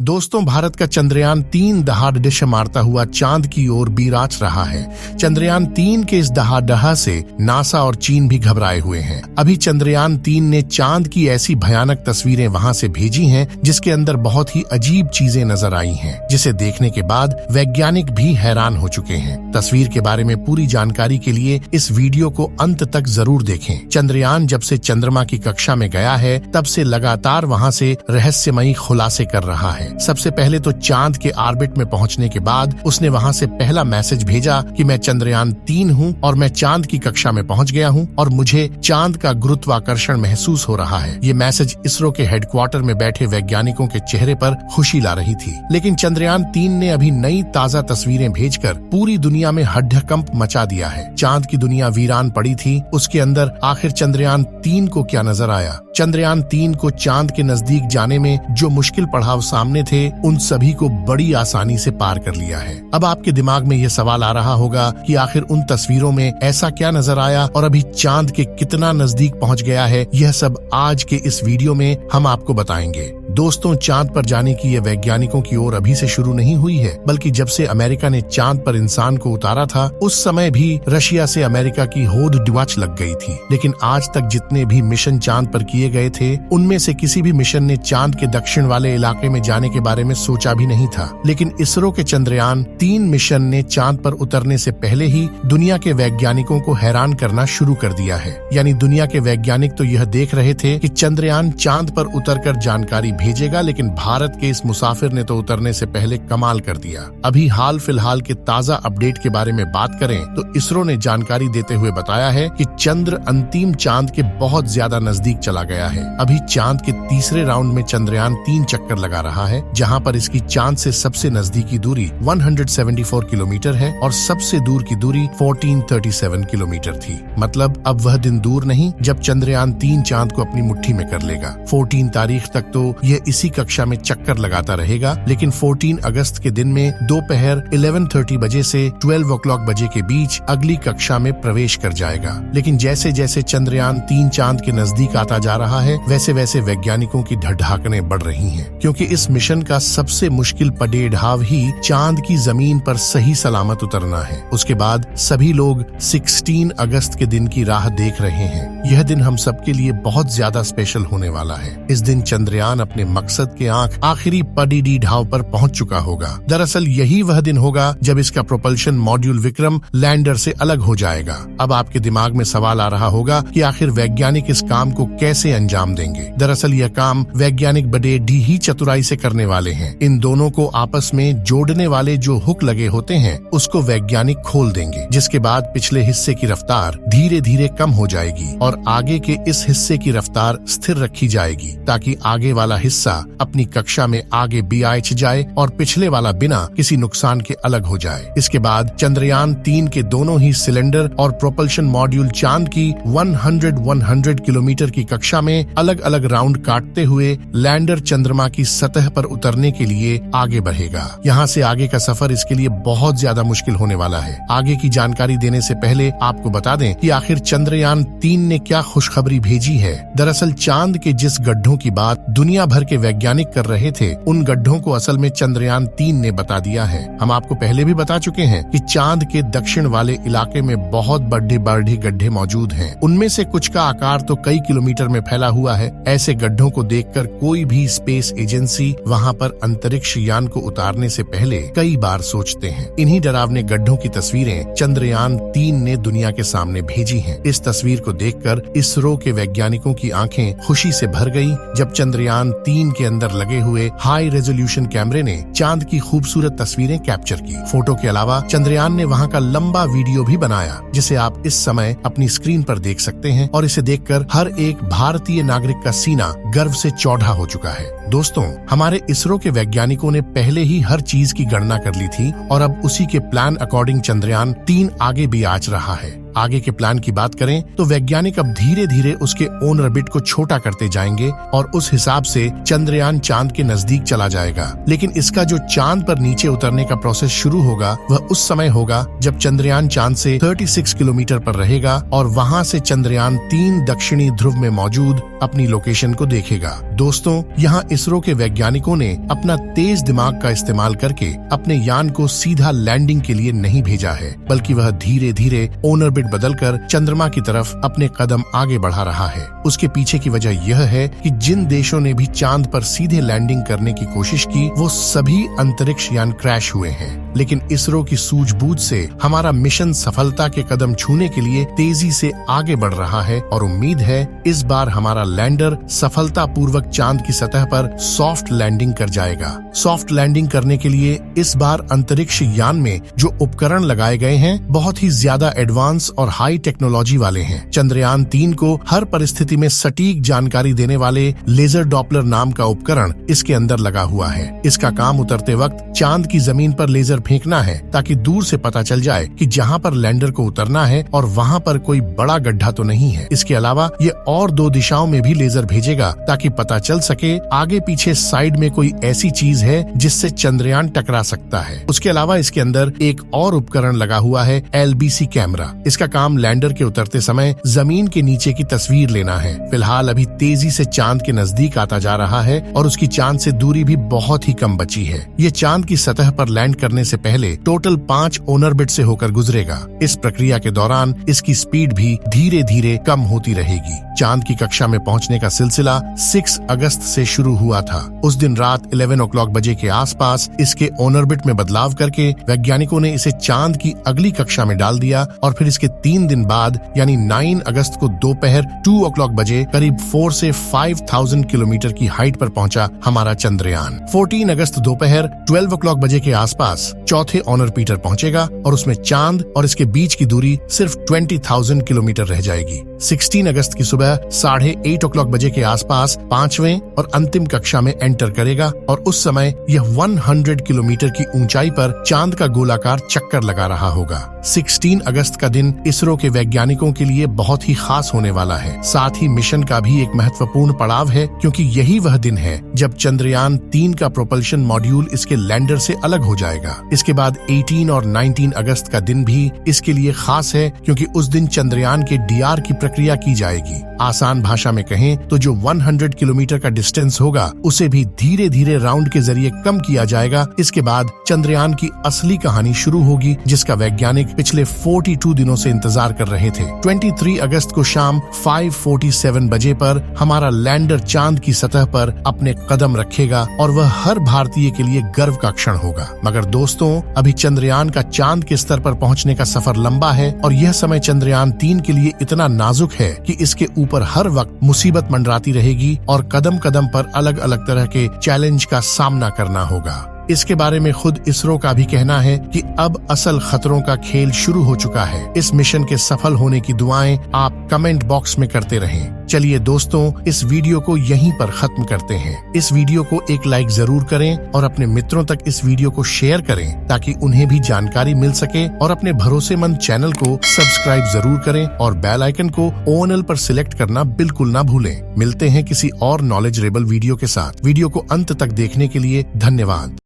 दोस्तों, भारत का चंद्रयान 3 दहाड़ मारता हुआ चांद की ओर बीराच रहा है। चंद्रयान 3 के इस दहाड़ से नासा और चीन भी घबराए हुए हैं। अभी चंद्रयान 3 ने चांद की ऐसी भयानक तस्वीरें वहां से भेजी हैं, जिसके अंदर बहुत ही अजीब चीजें नजर आई हैं, जिसे देखने के बाद वैज्ञानिक भी हैरान हो चुके हैं। तस्वीर के बारे में पूरी जानकारी के लिए इस वीडियो को अंत तक जरूर देखें। चंद्रयान जब से चंद्रमा की कक्षा में गया है, तब से लगातार वहां से रहस्यमयी खुलासे कर रहा है। सबसे पहले तो चांद के ऑर्बिट में पहुंचने के बाद उसने वहां से पहला मैसेज भेजा कि मैं चंद्रयान 3 हूं और मैं चांद की कक्षा में पहुंच गया हूं और मुझे चांद का गुरुत्वाकर्षण महसूस हो रहा है। ये मैसेज इसरो के हेडक्वार्टर में बैठे वैज्ञानिकों के चेहरे पर खुशी ला रही थी। लेकिन चंद्रयान 3 ने अभी नई ताजा तस्वीरें भेजकर पूरी दुनिया में हड्डकंप मचा दिया है। चांद की दुनिया वीरान पड़ी थी, उसके अंदर आखिर चंद्रयान 3 को क्या नजर आया? चंद्रयान 3 को चांद के नजदीक जाने में जो मुश्किल पड़ाव सामने थे, उन सभी को बड़ी आसानी से पार कर लिया है। अब आपके दिमाग में यह सवाल आ रहा होगा कि आखिर उन तस्वीरों में ऐसा क्या नजर आया और अभी चांद के कितना नजदीक पहुंच गया है? यह सब आज के इस वीडियो में हम आपको बताएंगे। दोस्तों, चांद पर जाने की यह वैज्ञानिकों की ओर अभी से शुरू नहीं हुई है, बल्कि जब से अमेरिका ने चांद पर इंसान को उतारा था, उस समय भी रशिया से अमेरिका की होड़ डिवाच लग गई थी। लेकिन आज तक जितने भी मिशन चांद पर किए गए थे, उनमें से किसी भी मिशन ने चांद के दक्षिण वाले इलाके में जाने के बारे में सोचा भी नहीं था। लेकिन इसरो के चंद्रयान 3 मिशन ने चांद पर उतरने से पहले ही दुनिया के वैज्ञानिकों को हैरान करना शुरू कर दिया है। यानी दुनिया के वैज्ञानिक तो यह देख रहे थे कि चंद्रयान चांद पर उतरकर जानकारी भेजेगा, लेकिन भारत के इस मुसाफिर ने तो उतरने से पहले कमाल कर दिया। अभी हाल फिलहाल के ताजा अपडेट के बारे में बात करें तो इसरो ने जानकारी देते हुए बताया है कि चंद्र अंतिम चांद के बहुत ज्यादा नजदीक चला गया है। अभी चांद के तीसरे राउंड में चंद्रयान 3 चक्कर लगा रहा है, जहां पर इसकी चांद से सबसे नजदीकी दूरी 174 किलोमीटर है और सबसे दूर की दूरी 1437 किलोमीटर थी। मतलब अब वह दिन दूर नहीं जब चंद्रयान 3 चांद को अपनी मुट्ठी में कर लेगा। 14 तारीख तक तो यह इसी कक्षा में चक्कर लगाता रहेगा, लेकिन 14 अगस्त के दिन में दोपहर 11:30 बजे से 12 o'clock बजे के बीच अगली कक्षा में प्रवेश कर जाएगा। लेकिन जैसे जैसे चंद्रयान 3 चांद के नजदीक आता जा रहा है, वैसे वैसे वैज्ञानिकों की ढड़ढाकनें बढ़ रही हैं, क्योंकि इस मिशन का सबसे मुश्किल पड़ाव ही चांद की जमीन पर सही सलामत उतरना है। उसके बाद सभी लोग 16 अगस्त के दिन की राह देख रहे हैं। यह दिन हम सबके लिए बहुत ज्यादा स्पेशल होने वाला है। इस दिन चंद्रयान अपने मकसद के आखिरी पड़ाव पर पहुंच चुका होगा। दरअसल यही वह दिन होगा जब इसका प्रोपल्शन मॉड्यूल विक्रम लैंडर से अलग हो जाएगा। अब आपके दिमाग में सवाल आ रहा होगा कि आखिर वैज्ञानिक इस काम को कैसे अंजाम देंगे? दरअसल यह काम वैज्ञानिक बड़े ही चतुराई से करने वाले हैं। इन दोनों को आपस में जोड़ने वाले जो हुक लगे होते हैं, उसको वैज्ञानिक खोल देंगे, जिसके बाद पिछले हिस्से की रफ्तार धीरे धीरे कम हो जाएगी और आगे के इस हिस्से की रफ्तार स्थिर रखी जाएगी, ताकि आगे वाला हिस्सा अपनी कक्षा में आगे बियाच जाए और पिछले वाला बिना किसी नुकसान के अलग हो जाए। इसके बाद चंद्रयान 3 के दोनों ही सिलेंडर और प्रोपल्शन मॉड्यूल चांद की 100 किलोमीटर की कक्षा में अलग अलग राउंड काटते हुए लैंडर चंद्रमा की सतह पर उतरने के लिए आगे बढ़ेगा। यहाँ से आगे का सफर इसके लिए बहुत ज्यादा मुश्किल होने वाला है। आगे की जानकारी देने से पहले आपको बता दें कि आखिर चंद्रयान 3 ने क्या खुशखबरी भेजी है। दरअसल चांद के जिस गड्ढों की बात दुनिया भर के वैज्ञानिक कर रहे थे, उन गड्ढों को असल में चंद्रयान 3 ने बता दिया है। हम आपको पहले भी बता चुके हैं कि चांद के दक्षिण वाले इलाके में बहुत बड़े बड़े गड्ढे मौजूद हैं। उनमें से कुछ का आकार तो कई किलोमीटर में फैला हुआ है। ऐसे गड्ढों को देखकर कोई भी स्पेस एजेंसी वहां पर अंतरिक्ष यान को उतारने से पहले कई बार सोचते हैं। इन्हीं डरावने गड्ढों की तस्वीरें चंद्रयान 3 ने दुनिया के सामने भेजी हैं। इस तस्वीर को देखकर इसरो के वैज्ञानिकों की आंखें खुशी से भर गई, जब चंद्रयान 3 के अंदर लगे हुए हाई रेजोल्यूशन कैमरे ने चांद की खूबसूरत तस्वीरें कैप्चर की। फोटो के अलावा चंद्रयान ने वहां का लंबा वीडियो भी बनाया, जिसे आप इस समय अपनी स्क्रीन पर देख सकते हैं और इसे देखकर हर एक भारतीय नागरिक का सीना गर्व से चौड़ा हो चुका है। दोस्तों, हमारे इसरो के वैज्ञानिकों ने पहले ही हर चीज की गणना कर ली थी और अब उसी के प्लान अकॉर्डिंग चंद्रयान 3 आगे भी आच रहा है। आगे के प्लान की बात करें तो वैज्ञानिक अब धीरे धीरे उसके ओन ऑर्बिट को छोटा करते जाएंगे और उस हिसाब से चंद्रयान चांद के नजदीक चला जाएगा। लेकिन इसका जो चांद पर नीचे उतरने का प्रोसेस शुरू होगा वह उस समय होगा जब चंद्रयान चांद से 36 किलोमीटर पर रहेगा और वहां से चंद्रयान 3 दक्षिणी ध्रुव में मौजूद अपनी लोकेशन को देखेगा। दोस्तों, यहाँ इसरो के वैज्ञानिकों ने अपना तेज दिमाग का इस्तेमाल करके अपने यान को सीधा लैंडिंग के लिए नहीं भेजा है, बल्कि वह धीरे धीरे ओन ऑर्बिट बदलकर चंद्रमा की तरफ अपने कदम आगे बढ़ा रहा है। उसके पीछे की वजह यह है कि जिन देशों ने भी चांद पर सीधे लैंडिंग करने की कोशिश की वो सभी अंतरिक्ष यान क्रैश हुए हैं। लेकिन इसरो की सूझबूझ से हमारा मिशन सफलता के कदम छूने के लिए तेजी से आगे बढ़ रहा है और उम्मीद है इस बार हमारा लैंडर सफलतापूर्वक चांद की सतह पर सॉफ्ट लैंडिंग कर जाएगा। सॉफ्ट लैंडिंग करने के लिए इस बार अंतरिक्ष यान में जो उपकरण लगाए गए हैं बहुत ही ज्यादा एडवांस और हाई टेक्नोलॉजी वाले हैं। चंद्रयान 3 को हर परिस्थिति में सटीक जानकारी देने वाले लेजर डॉपलर नाम का उपकरण इसके अंदर लगा हुआ है। इसका काम उतरते वक्त चांद की जमीन पर लेजर फेंकना है ताकि दूर से पता चल जाए कि जहां पर लैंडर को उतरना है और वहां पर कोई बड़ा गड्ढा तो नहीं है। इसके अलावा ये और 2 दिशाओं में भी लेजर भेजेगा ताकि पता चल सके आगे पीछे साइड में कोई ऐसी चीज है जिससे चंद्रयान टकरा सकता है। उसके अलावा इसके अंदर एक और उपकरण लगा हुआ है, LBC कैमरा। इसका काम लैंडर के उतरते समय जमीन के नीचे की तस्वीर लेना है। फिलहाल अभी तेजी से चांद के नजदीक आता जा रहा है और उसकी चांद से दूरी भी बहुत ही कम बची है। ये चांद की सतह पर लैंड करने से पहले टोटल 5 ओन ऑर्बिट से होकर गुजरेगा। इस प्रक्रिया के दौरान इसकी स्पीड भी धीरे धीरे कम होती रहेगी। चांद की कक्षा में पहुंचने का सिलसिला 6 अगस्त से शुरू हुआ था। उस दिन रात 11 o'clock बजे के आसपास इसके ओन ऑर्बिट में बदलाव करके वैज्ञानिकों ने इसे चांद की अगली कक्षा में डाल दिया और फिर इसके 3 दिन बाद यानी 9 अगस्त को दोपहर 2 o'clock बजे करीब 4 से 5,000 किलोमीटर की हाइट पर पहुंचा हमारा चंद्रयान। 14 अगस्त दोपहर 12 o'clock बजे के आसपास चौथे ऑन ऑर्बिटर पहुंचेगा और उसमें चांद और इसके बीच की दूरी सिर्फ 20,000 किलोमीटर रह जाएगी। 16 अगस्त की सुबह 8:30 o'clock बजे के आसपास 5वें और अंतिम कक्षा में एंटर करेगा और उस समय यह 100 किलोमीटर की ऊंचाई पर चांद का गोलाकार चक्कर लगा रहा होगा। 16 अगस्त का दिन इसरो के वैज्ञानिकों के लिए बहुत ही खास होने वाला है। साथ ही मिशन का भी एक महत्वपूर्ण पड़ाव है क्योंकि यही वह दिन है जब चंद्रयान 3 का प्रोपल्शन मॉड्यूल इसके लैंडर से अलग हो जाएगा। इसके बाद 18 और 19 अगस्त का दिन भी इसके लिए खास है क्योंकि उस दिन चंद्रयान के DR की प्रक्रिया की जाएगी। आसान भाषा में कहें तो जो 100 किलोमीटर का डिस्टेंस होगा उसे भी धीरे धीरे राउंड के जरिए कम किया जाएगा। इसके बाद चंद्रयान की असली कहानी शुरू होगी जिसका वैज्ञानिक पिछले 42 दिनों से इंतजार कर रहे थे। 23 अगस्त को शाम 5:47 बजे पर हमारा लैंडर चांद की सतह पर अपने कदम रखेगा और वह हर भारतीय के लिए गर्व का क्षण होगा। मगर दोस्तों, अभी चंद्रयान का चांद के स्तर पर पहुंचने का सफर लंबा है और यह समय चंद्रयान 3 के लिए इतना नाजुक है कि इसके ऊपर हर वक्त मुसीबत मंडराती रहेगी और कदम कदम पर अलग अलग तरह के चैलेंज का सामना करना होगा। इसके बारे में खुद इसरो का भी कहना है कि अब असल खतरों का खेल शुरू हो चुका है। इस मिशन के सफल होने की दुआएं आप कमेंट बॉक्स में करते रहें। चलिए दोस्तों, इस वीडियो को यहीं पर खत्म करते हैं। इस वीडियो को एक लाइक जरूर करें और अपने मित्रों तक इस वीडियो को शेयर करें ताकि उन्हें भी जानकारी मिल सके और अपने भरोसेमंद चैनल को सब्सक्राइब जरूर करें और बेल आइकन को ONL पर सिलेक्ट करना बिल्कुल ना भूलें। मिलते हैं किसी और नॉलेजेबल वीडियो के साथ। वीडियो को अंत तक देखने के लिए धन्यवाद।